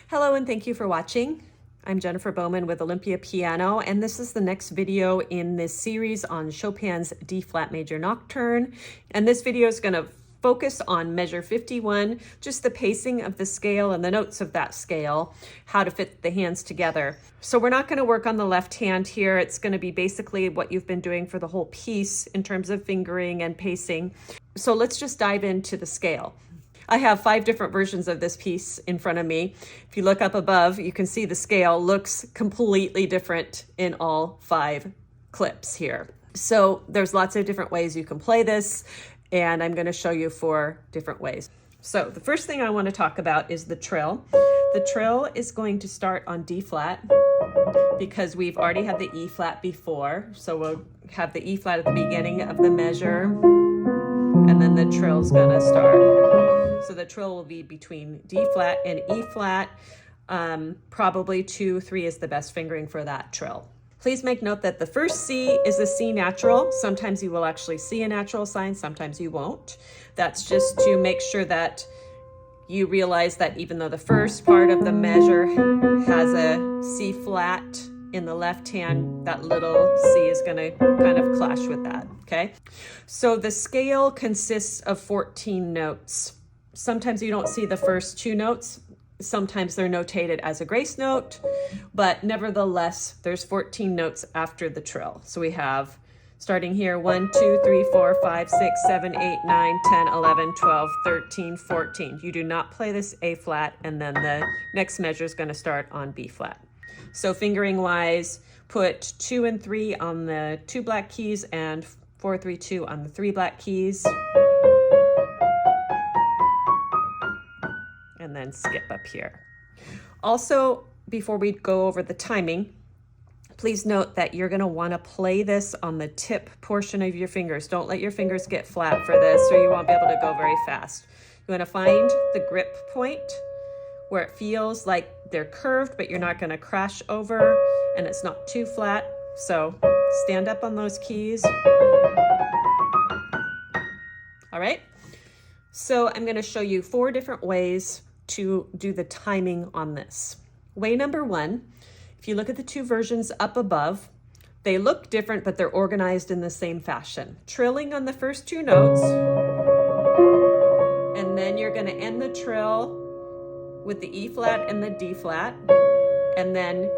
Hello and thank you for watching. I'm Jennifer Bowman with Olympia Piano, and this is the next video in this series on Chopin's D-flat major nocturne. And this video is going to focus on measure 51, just the pacing of the scale and the notes of that scale, how to fit the hands together. So we're not going to work on the left hand here. It's going to be basically what you've been doing for the whole piece in terms of fingering and pacing. So let's just dive into the scale. I have 5 different versions of this piece in front of me. If you look up above, you can see the scale looks completely different in all 5 clips here. So there's lots of different ways you can play this, and I'm going to show you 4 different ways. So the first thing I want to talk about is the trill. The trill is going to start on D flat because we've already had the E flat before. So we'll have the E flat at the beginning of the measure, and then the trill's going to start. So the trill will be between D flat and E flat. Probably 2, 3 is the best fingering for that trill. Please make note that the first C is a C natural. Sometimes you will actually see a natural sign, sometimes you won't. That's just to make sure that you realize that even though the first part of the measure has a C flat in the left hand, that little C is going to kind of clash with that, okay? So the scale consists of 14 notes. Sometimes you don't see the first 2 notes. Sometimes they're notated as a grace note, but nevertheless, there's 14 notes after the trill. So we have, starting here, 1, 2, 3, 4, 5, 6, 7, 8, 9, 10, 11, 12, 13, 14. You do not play this A flat, and then the next measure is going to start on B flat. So fingering wise, put 2 and 3 on the 2 black keys and 4, 3, 2 on the 3 black keys. And then skip up here. Also, before we go over the timing, please note that you're going to want to play this on the tip portion of your fingers. Don't let your fingers get flat for this, or you won't be able to go very fast. You want to find the grip point where it feels like they're curved, but you're not going to crash over, and it's not too flat. So stand up on those keys. All right. So I'm going to show you 4 different ways to do the timing on this. Way number 1, if you look at the 2 versions up above, they look different, but they're organized in the same fashion. Trilling on the first 2 notes, and then you're going to end the trill with the E flat and the D flat, and then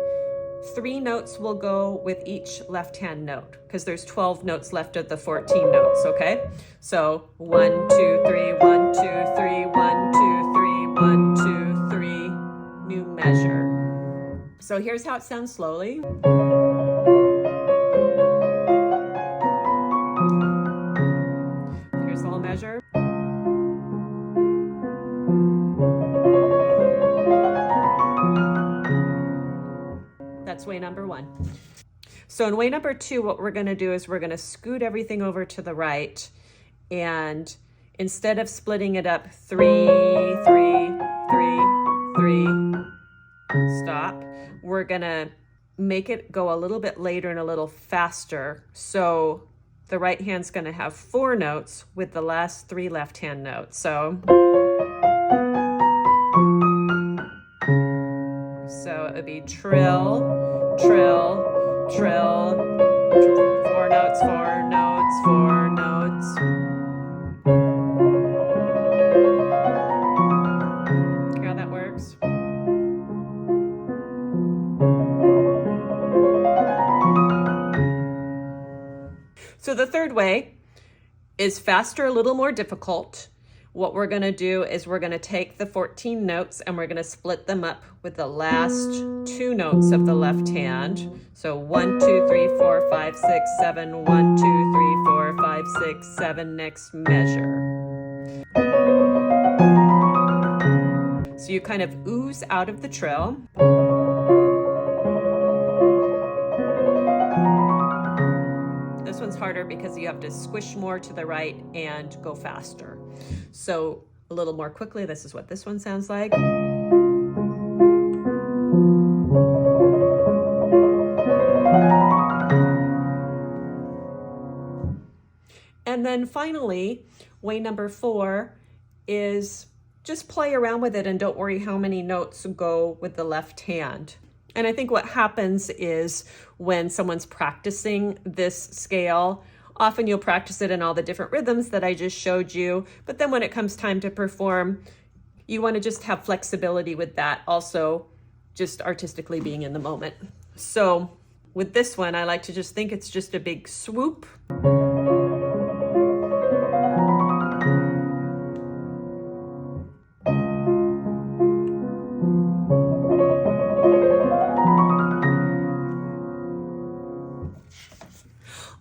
3 notes will go with each left-hand note because there's 12 notes left of the 14 notes, okay? So 1, 2, 3, 1, 2, 3, 1, 2, 3, 1, 2, 3, new measure. So here's how it sounds slowly. Here's the whole measure. That's way number 1. So in way number 2, what we're going to do is we're going to scoot everything over to the right, and instead of splitting it up 3, 3, 3, 3, stop, we're going to make it go a little bit later and a little faster. So the right hand's going to have 4 notes with the last 3 left hand notes. So it would be trill, trill, trill, 4 notes, 4 notes, 4 notes. See how that works? So the third way is faster, a little more difficult. What we're going to do is we're going to take the 14 notes and we're going to split them up with the last 2 notes of the left hand. So 1, 2, 3, 4, 5, 6, 7, 1, 2, 3, 4, 5, 6, 7, next measure. So you kind of ooze out of the trill. This one's harder because you have to squish more to the right and go faster. So a little more quickly, this is what this one sounds like. And then finally, way number 4 is just play around with it and don't worry how many notes go with the left hand. And I think what happens is when someone's practicing this scale, often you'll practice it in all the different rhythms that I just showed you, but then when it comes time to perform, you want to just have flexibility with that, also just artistically being in the moment. So with this one, I like to just think it's just a big swoop.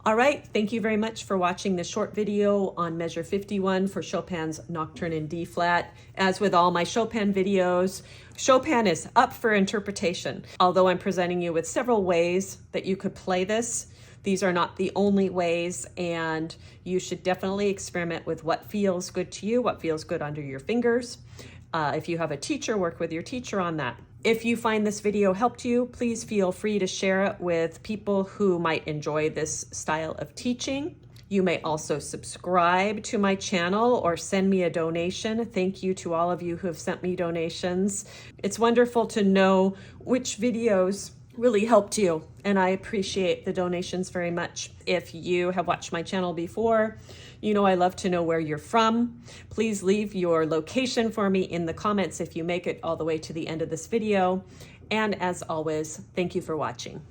All right, thank you very much for watching this short video on measure 51 for Chopin's Nocturne in D flat. As with all my Chopin videos, Chopin is up for interpretation. Although I'm presenting you with several ways that you could play this, these are not the only ways, and you should definitely experiment with what feels good to you, what feels good under your fingers. If you have a teacher, work with your teacher on that. If you find this video helped you, please feel free to share it with people who might enjoy this style of teaching. You may also subscribe to my channel or send me a donation. Thank you to all of you who have sent me donations. It's wonderful to know which videos really helped you, and I appreciate the donations very much. If you have watched my channel before, you know I love to know where you're from. Please leave your location for me in the comments if you make it all the way to the end of this video. And as always, thank you for watching.